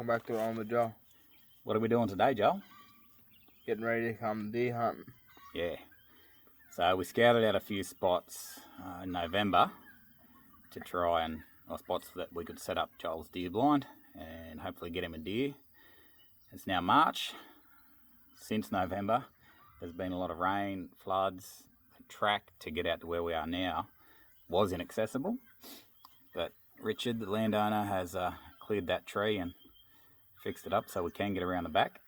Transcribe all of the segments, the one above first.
Welcome back to On with Joe. What are we doing today, Joel? Getting ready to come deer hunting. Yeah. So we scouted out a few spots in November to try and, or spots that we could set up Joel's deer blind and hopefully get him a deer. It's now March. Since November, there's been a lot of rain, floods. The track to get out to where we are now was inaccessible, but Richard, the landowner, has cleared that tree and fixed it up so we can get around the back.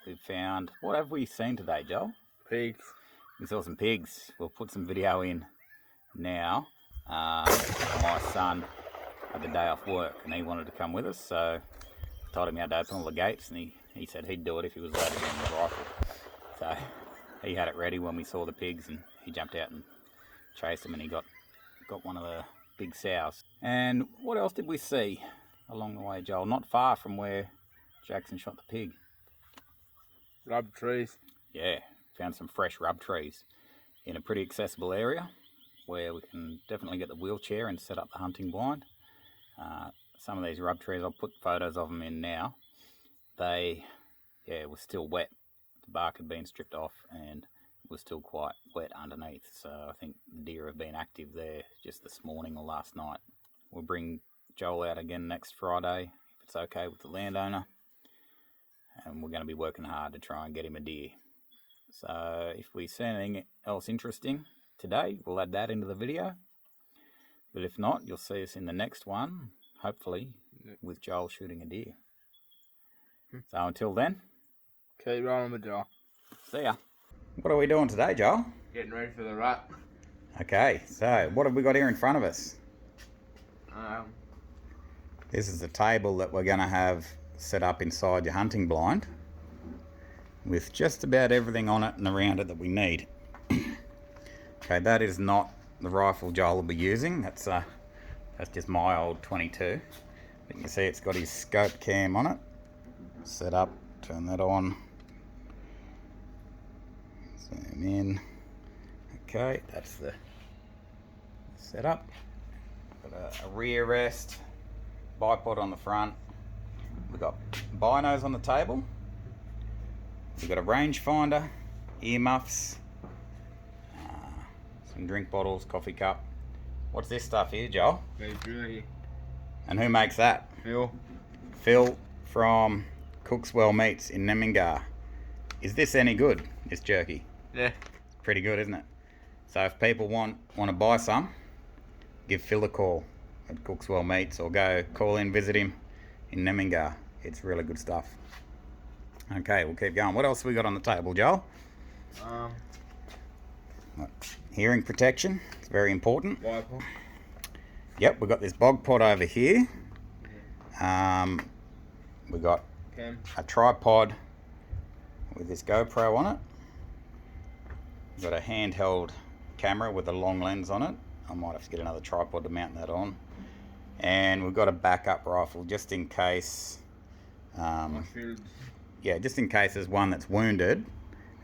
We've found, what have we seen today, Joel? Pigs. We saw some pigs. We'll put some video in now. My son had the day off work and he wanted to come with us, so I told him how to open all the gates, and he said he'd do it if he was loaded in the rifle. So he had it ready when we saw the pigs, and he jumped out and chased them, and he got one of the big sows. And what else did we see along the way, Joel? Not far from where Jackson shot the pig. Rub trees. Yeah, found some fresh rub trees in a pretty accessible area where we can definitely get the wheelchair and set up the hunting blind. Some of these rub trees, I'll put photos of them in now. They, were still wet. The bark had been stripped off and it was still quite wet underneath. So I think the deer have been active there just this morning or last night. We'll bring Joel out again next Friday, if it's okay with the landowner. And we're going to be working hard to try and get him a deer. So if we see anything else interesting today, we'll add that into the video. But if not, you'll see us in the next one, hopefully, with Joel shooting a deer. So until then, Keep rolling with Joe. see ya. What are we doing today, Joel? Getting ready for the rut. Okay, so what have we got here in front of us? This is the table that we're going to have set up inside your hunting blind with just about everything on it and around it that we need. Okay, that is not the rifle Joel will be using. That's just my old 22. But you can see it's got his scope cam on it. Set up, turn that on. Zoom in. Okay, that's the setup. Got a rear rest, bipod on the front. We've got binos on the table. We've got a rangefinder, earmuffs, some drink bottles, coffee cup. What's this stuff here, Joel? Beef jerky. And who makes that? Phil. Phil from Cookswell Meats in Nemingar. Is this any good, this jerky? Yeah. It's pretty good, isn't it? So if people want to buy some, give Phil a call at Cookswell Meats, or go call in, visit him in Nemingar. It's really good stuff. Okay, we'll keep going. What else have we got on the table, Joel? Hearing protection. It's very important. Wiper. Yep, we've got this bog pot over here. We've got a tripod with this GoPro on it. We've got a handheld camera with a long lens on it. I might have to get another tripod to mount that on. And we've got a backup rifle just in case. Just in case there's one that's wounded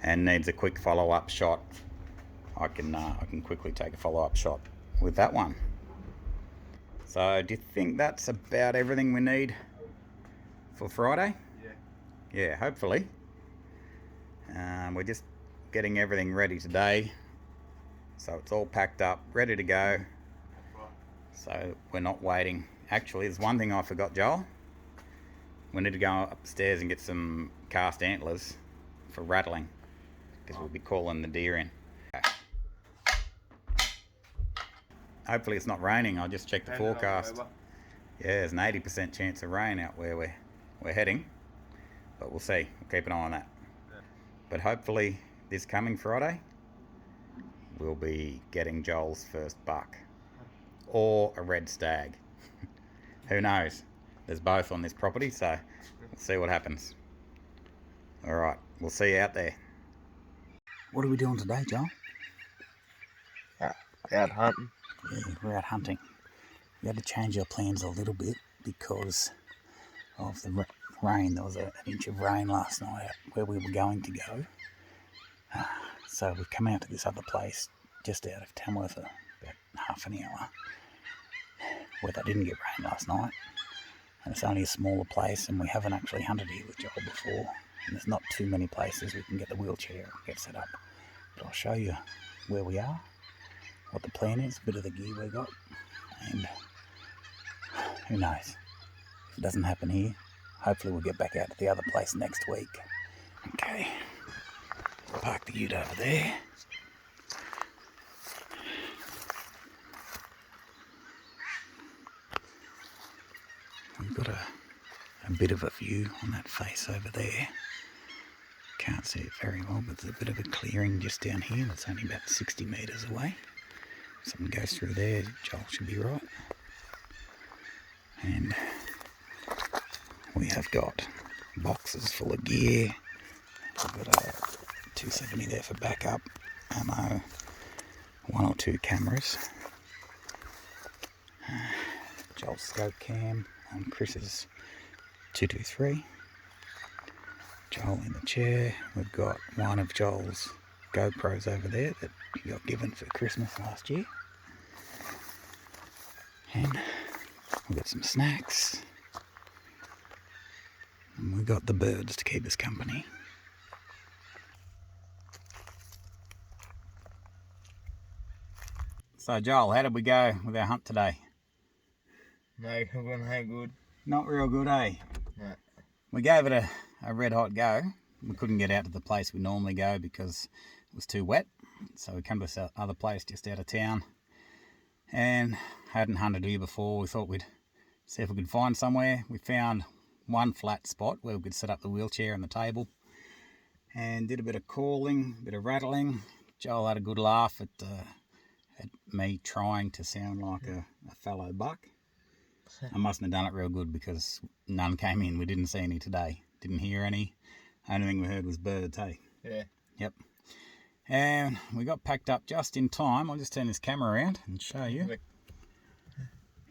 and needs a quick follow-up shot. I can quickly take a follow-up shot with that one. So do you think that's about everything we need for Friday? Yeah. Yeah, hopefully. We're just getting everything ready today. So it's all packed up, ready to go. So we're not waiting. Actually, there's one thing I forgot, Joel. We need to go upstairs and get some cast antlers for rattling, because we'll be calling the deer in. Okay. Hopefully it's not raining. I'll just check the forecast. Yeah, there's an 80% chance of rain out where we're heading, but we'll see. We'll keep an eye on that. Yeah. But hopefully this coming Friday we'll be getting Joel's first buck, or a red stag. Who knows? There's both on this property, so we'll see what happens. All right, we'll see you out there. What are we doing today, Joel? Out hunting. Yeah, we're out hunting. We had to change our plans a little bit because of the rain. There was an inch of rain last night out where we were going to go. So we've come out to this other place just out of Tamworth for about half an hour, where they didn't get rain last night. and it's only a smaller place, and we haven't actually hunted here with Joel before, and there's not too many places we can get the wheelchair and get set up. But I'll show you where we are, what the plan is, a bit of the gear we got, and who knows, if it doesn't happen here, hopefully we'll get back out to the other place next week. Okay, park the ute over there. We've got a bit of a view on that face over there. Can't see it very well, but there's a bit of a clearing just down here that's only about 60 metres away. If something goes through there, Joel should be right. And we have got boxes full of gear. We've got a 270 there for backup, ammo, 1 or 2 cameras, Joel's scope cam on Chris's 223, Joel in the chair. We've got one of Joel's GoPros over there that he got given for Christmas last year, and we've got some snacks, and we've got the birds to keep us company. So Joel, how did we go with our hunt today? No, it wasn't good. Not real good, eh? No. We gave it a red hot go. We couldn't get out to the place we normally go because it was too wet. So we come to this other place just out of town, and hadn't hunted here before. We thought we'd see if we could find somewhere. We found one flat spot where we could set up the wheelchair and the table, and did a bit of calling, a bit of rattling. Joel had a good laugh at me trying to sound like a fallow buck. I mustn't have done it real good because none came in. We didn't see any today. Didn't hear any. Only thing we heard was birds, hey? Yeah. Yep. And we got packed up just in time. I'll just turn this camera around and show you.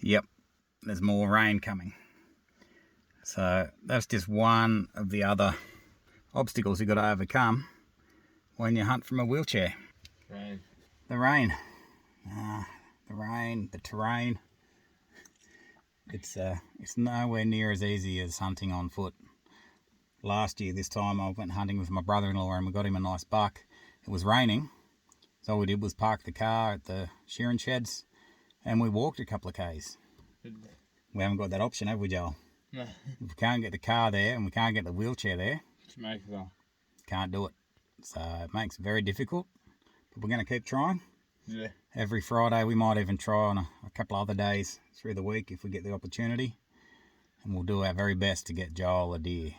Yep. There's more rain coming. So that's just one of the other obstacles you've got to overcome when you hunt from a wheelchair. Rain. The rain. The terrain. It's nowhere near as easy as hunting on foot. Last year, this time, I went hunting with my brother-in-law and we got him a nice buck. It was raining, so all we did was park the car at the shearing sheds and we walked a couple of k's. We haven't got that option, have we, Joel? No. If we can't get the car there and we can't get the wheelchair there, can't do it. So it makes it very difficult, but we're going to keep trying. Yeah. Every Friday, we might even try on a couple other days through the week if we get the opportunity, and we'll do our very best to get Joel a deer.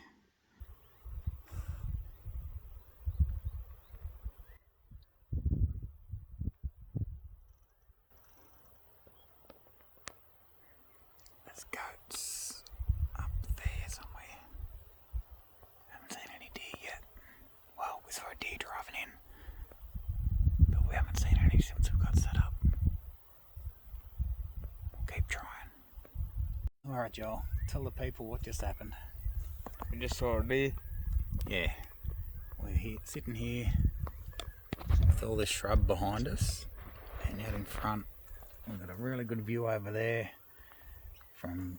There's goats up there somewhere. Haven't seen any deer yet. Well, we saw a deer driving in, but we haven't seen any since we got set up. We'll keep trying. Alright, Joel, tell the people what just happened. We just saw a deer. Yeah, we're here, sitting here with all this shrub behind us, and out in front we've got a really good view over there from,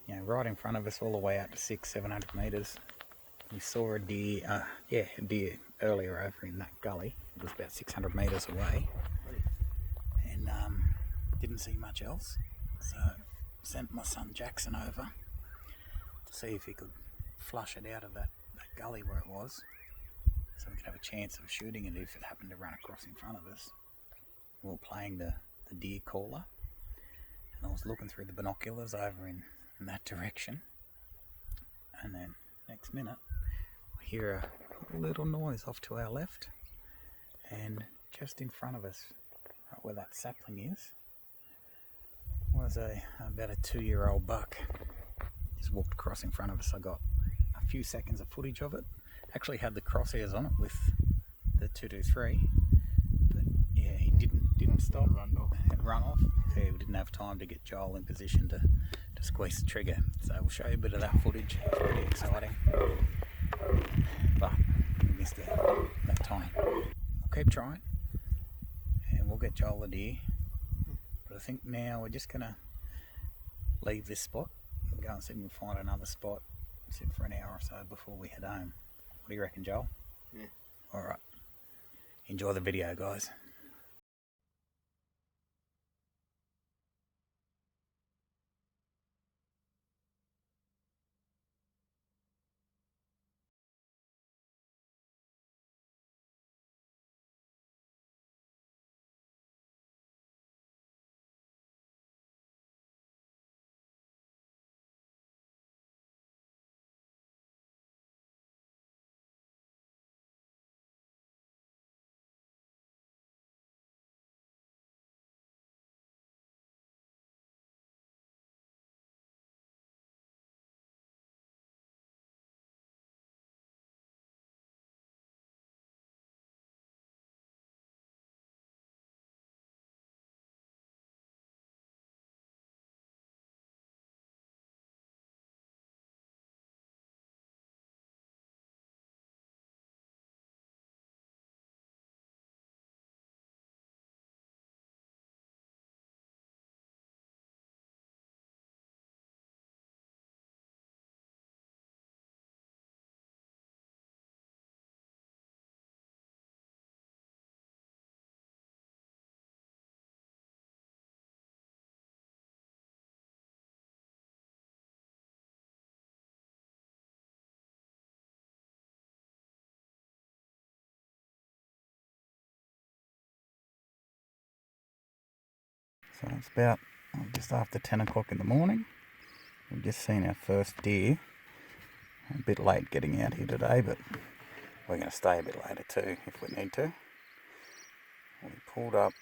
right in front of us all the way out to 600-700 metres. We saw a deer, a deer earlier over in that gully. It was about 600 metres away, and didn't see much else, so sent my son Jackson over to see if he could flush it out of that gully where it was, so we could have a chance of shooting it if it happened to run across in front of us. We were playing the deer caller, and I was looking through the binoculars over in that direction, and then next minute we hear a little noise off to our left, and just in front of us, right where that sapling is, was about a 2-year-old buck. Just walked across in front of us. I got a few seconds of footage of it. Actually had the crosshairs on it with the 223, but yeah, he didn't stop. Had run off. Yeah, we didn't have time to get Joel in position to squeeze the trigger. So we'll show you a bit of that footage. It's pretty exciting, but we missed that time. We'll keep trying, and we'll get Joel a deer. But I think now we're just gonna leave this spot and go and see if we can find another spot, sit for an hour or so before we head home. What do you reckon, Joel? Yeah. Alright. Enjoy the video, guys. So it's about just after 10 o'clock in the morning. We've just seen our first deer. A bit late getting out here today, but we're going to stay a bit later too if we need to. We pulled up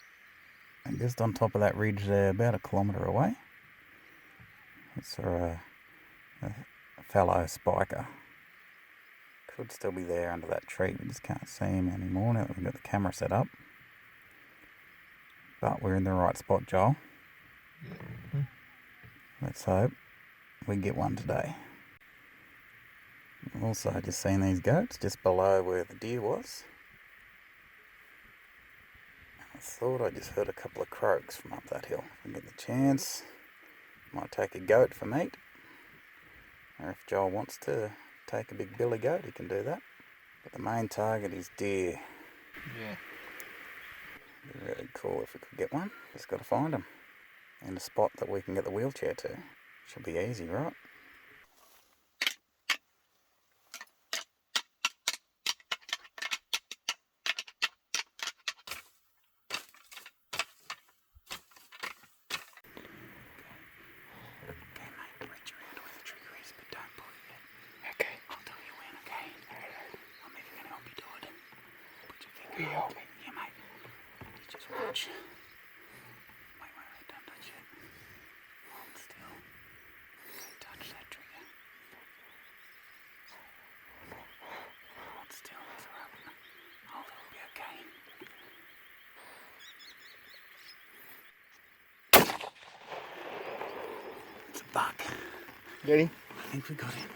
and just on top of that ridge there, about a kilometre away. It's a fallow spiker. Could still be there under that tree, we just can't see him anymore now that we've got the camera set up. But we're in the right spot, Joel. Let's hope we get one today. I've also just seen these goats just below where the deer was. I thought I just heard a couple of croaks from up that hill. If we get the chance, might take a goat for meat. Or if Joel wants to take a big billy goat, he can do that. But the main target is deer. Yeah. It'd be really cool if we could get one. Just got to find them. In a spot that we can get the wheelchair to. Should be easy, right? You help me. Yeah, mate. You just watch. Wait, don't touch it. Hold still. Don't touch that trigger. Hold still, that's alright. Hold it, will be okay. It's a buck. Get him? I think we got him.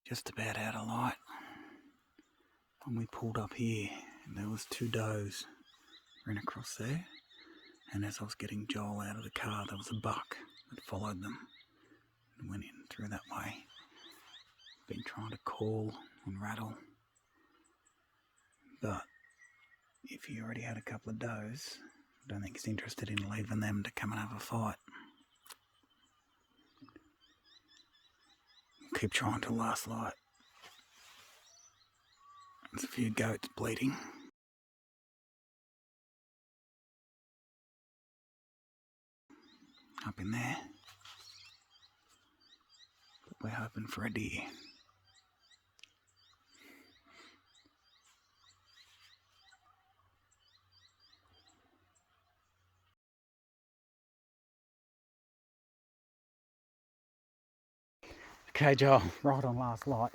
Just about out of light. When we pulled up here, and there was two does ran across there, and as I was getting Joel out of the car, there was a buck that followed them and went in through that way. Been trying to call and rattle, but if he already had a couple of does, I don't think he's interested in leaving them to come and have a fight. Keep trying till last light. There's a few goats bleeding. Up in there. But we're hoping for a deer. Okay, Joel, right on last light.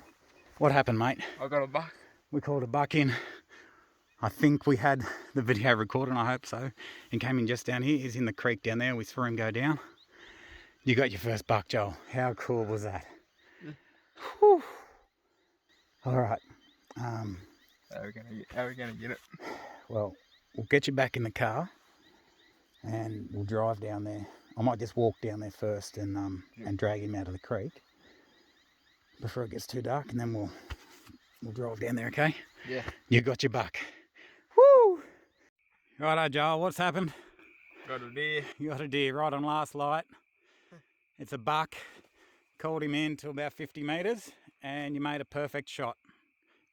What happened, mate? I got a buck. We called a buck in. I think we had the video recorded, I hope so. He came in just down here. He's in the creek down there. We saw him go down. You got your first buck, Joel. How cool was that? Whew. All right. How are we gonna get it? Well, we'll get you back in the car and we'll drive down there. I might just walk down there first and drag him out of the creek before it gets too dark, and then we'll drive down there, okay? Yeah. You got your buck. Woo! Righto, Joel, what's happened? Got a deer. You got a deer right on last light. It's a buck. Called him in to about 50 metres and you made a perfect shot.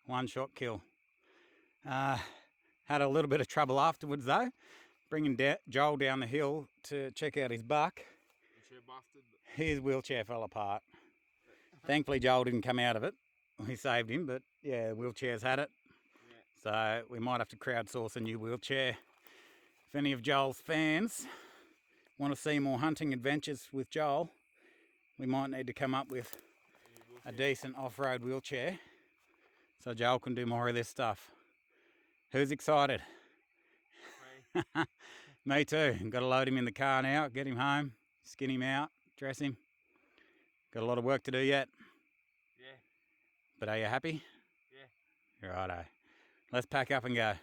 One shot kill. Had a little bit of trouble afterwards though, bringing Joel down the hill to check out his buck. His wheelchair fell apart. Thankfully Joel didn't come out of it. We saved him, but yeah, wheelchair's had it. So we might have to crowdsource a new wheelchair. If any of Joel's fans want to see more hunting adventures with Joel, we might need to come up with a decent off-road wheelchair so Joel can do more of this stuff. Who's excited? Me too. Got to load him in the car now, get him home, skin him out, dress him. Got a lot of work to do yet. Yeah. But are you happy? Yeah. Righto. Let's pack up and go.